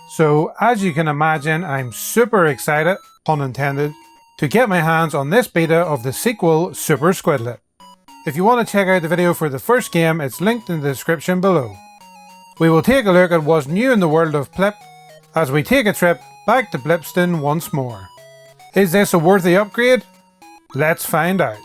So as you can imagine, I'm super excited, pun intended, to get my hands on this beta of the sequel Super Squidlit. If you want to check out the video for the first game, it's linked in the description below. We will take a look at what's new in the world of Plip as we take a trip back to Blipston once more. Is this a worthy upgrade? Let's find out.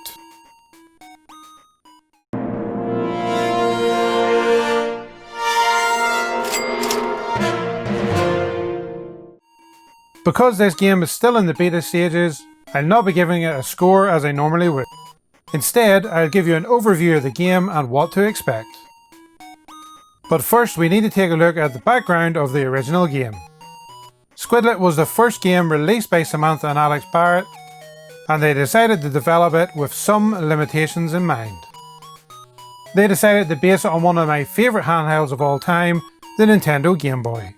Because this game is still in the beta stages, I'll not be giving it a score as I normally would. Instead, I'll give you an overview of the game and what to expect. But first we need to take a look at the background of the original game. Squidlit was the first game released by Samantha and Alex Barrett, and they decided to develop it with some limitations in mind. They decided to base it on one of my favourite handhelds of all time, the Nintendo Game Boy.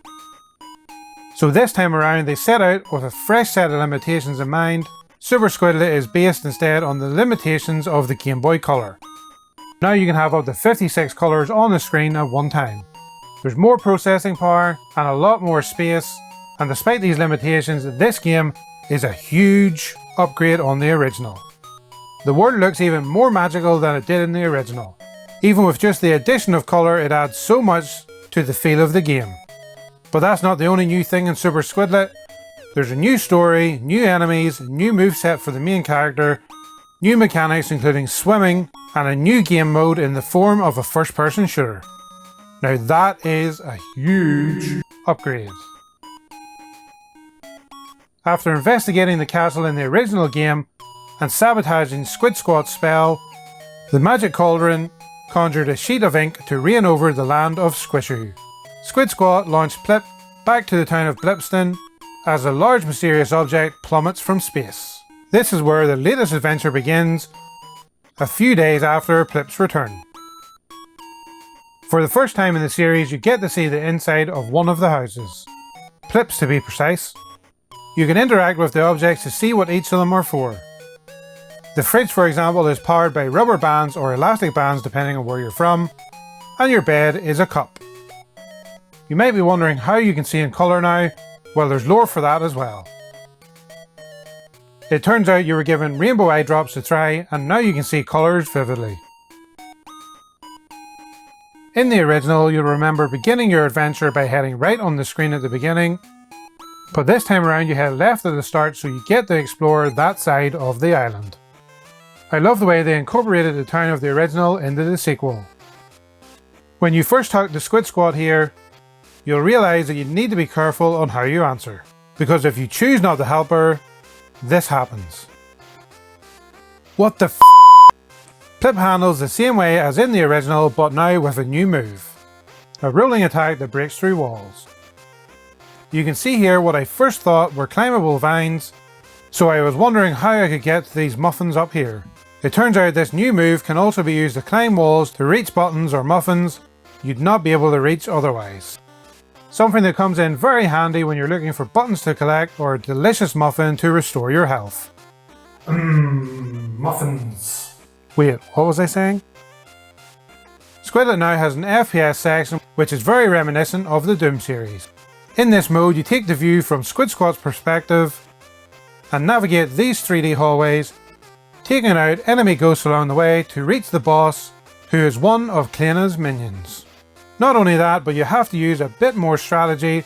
So this time around they set out with a fresh set of limitations in mind. Super Squidlit is based instead on the limitations of the Game Boy Color. Now you can have up to 56 colours on the screen at one time. There's more processing power and a lot more space, and despite these limitations, this game is a huge upgrade on the original. The world looks even more magical than it did in the original. Even with just the addition of colour, it adds so much to the feel of the game. But that's not the only new thing in Super Squidlit. There's a new story, new enemies, new moveset for the main character, new mechanics including swimming, and a new game mode in the form of a first-person shooter. Now that is a huge upgrade. After investigating the castle in the original game and sabotaging Squid Squat's spell, the Magic Cauldron conjured a sheet of ink to reign over the land of Squishoo. Squid Squat launched Plip back to the town of Blipston as a large mysterious object plummets from space. This is where the latest adventure begins, a few days after Plip's return. For the first time in the series, you get to see the inside of one of the houses. Plip's to be precise. You can interact with the objects to see what each of them are for. The fridge, for example, is powered by rubber bands or elastic bands depending on where you're from, and your bed is a cup. You might be wondering how you can see in colour now. Well, there's lore for that as well. It turns out you were given rainbow eye drops to try, and now you can see colours vividly. In the original, you'll remember beginning your adventure by heading right on the screen at the beginning, but this time around you head left at the start so you get to explore that side of the island. I love the way they incorporated the town of the original into the sequel. When you first talk to Squid Squad here, you'll realise that you need to be careful on how you answer, because if you choose not to help her, this happens. What the f***? Plip handles the same way as in the original, but now with a new move. A rolling attack that breaks through walls. You can see here what I first thought were climbable vines, so I was wondering how I could get these muffins up here. It turns out this new move can also be used to climb walls to reach buttons or muffins you'd not be able to reach otherwise. Something that comes in very handy when you're looking for buttons to collect or a delicious muffin to restore your health. Muffins. Wait, what was I saying? Squidlit now has an FPS section which is very reminiscent of the Doom series. In this mode you take the view from Squid Squat's perspective and navigate these 3D hallways, taking out enemy ghosts along the way to reach the boss, who is one of Kleina's minions. Not only that, but you have to use a bit more strategy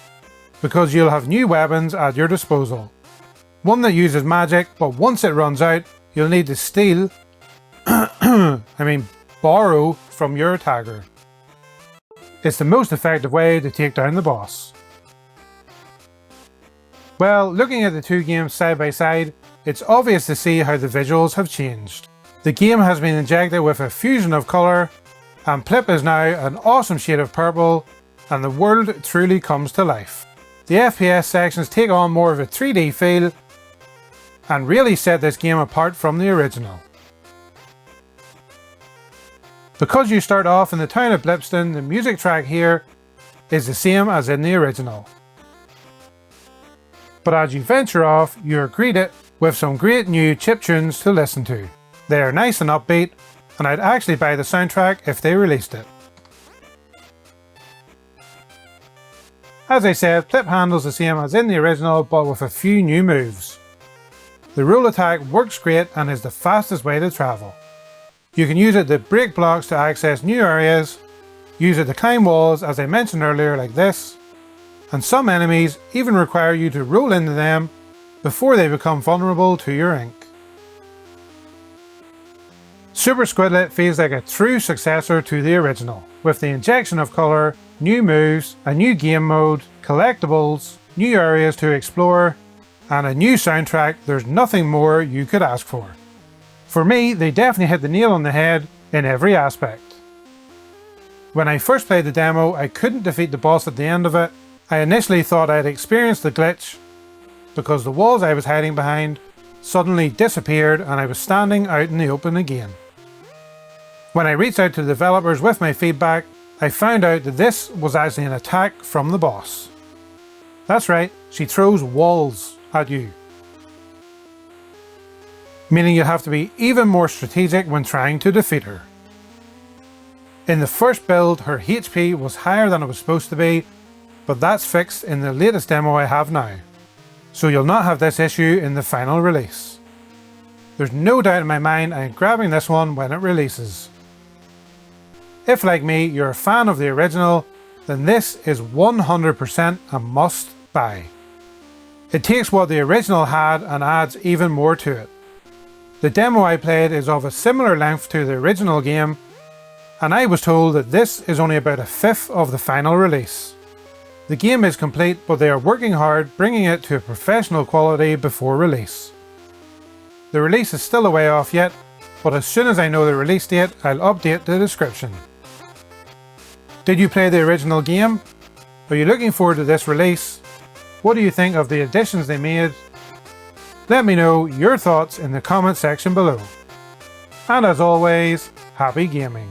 because you'll have new weapons at your disposal. One that uses magic, but once it runs out, you'll need to steal, borrow from your attacker. It's the most effective way to take down the boss. Well, looking at the two games side by side, it's obvious to see how the visuals have changed. The game has been injected with a fusion of colour, and Plip is now an awesome shade of purple, and the world truly comes to life. The FPS sections take on more of a 3D feel, and really set this game apart from the original. Because you start off in the town of Blipston, the music track here is the same as in the original. But as you venture off, you're greeted with some great new chiptunes to listen to. They are nice and upbeat, and I'd actually buy the soundtrack if they released it. As I said, flip handle's the same as in the original, but with a few new moves. The roll attack works great and is the fastest way to travel. You can use it to break blocks to access new areas, use it to climb walls as I mentioned earlier like this, and some enemies even require you to roll into them before they become vulnerable to your ink. Super Squidlit feels like a true successor to the original, with the injection of colour, new moves, a new game mode, collectibles, new areas to explore, and a new soundtrack. There's nothing more you could ask for. For me, they definitely hit the nail on the head in every aspect. When I first played the demo, I couldn't defeat the boss at the end of it. I initially thought I'd experienced the glitch because the walls I was hiding behind suddenly disappeared and I was standing out in the open again. When I reached out to the developers with my feedback, I found out that this was actually an attack from the boss. That's right, she throws walls at you, meaning you have to be even more strategic when trying to defeat her. In the first build, her HP was higher than it was supposed to be, but that's fixed in the latest demo I have now, so you'll not have this issue in the final release. There's no doubt in my mind I'm grabbing this one when it releases. If, like me, you're a fan of the original, then this is 100% a must buy. It takes what the original had and adds even more to it. The demo I played is of a similar length to the original game, and I was told that this is only about a fifth of the final release. The game is complete, but they are working hard bringing it to a professional quality before release. The release is still a way off yet, but as soon as I know the release date, I'll update the description. Did you play the original game? Are you looking forward to this release? What do you think of the additions they made? Let me know your thoughts in the comment section below. And as always, happy gaming!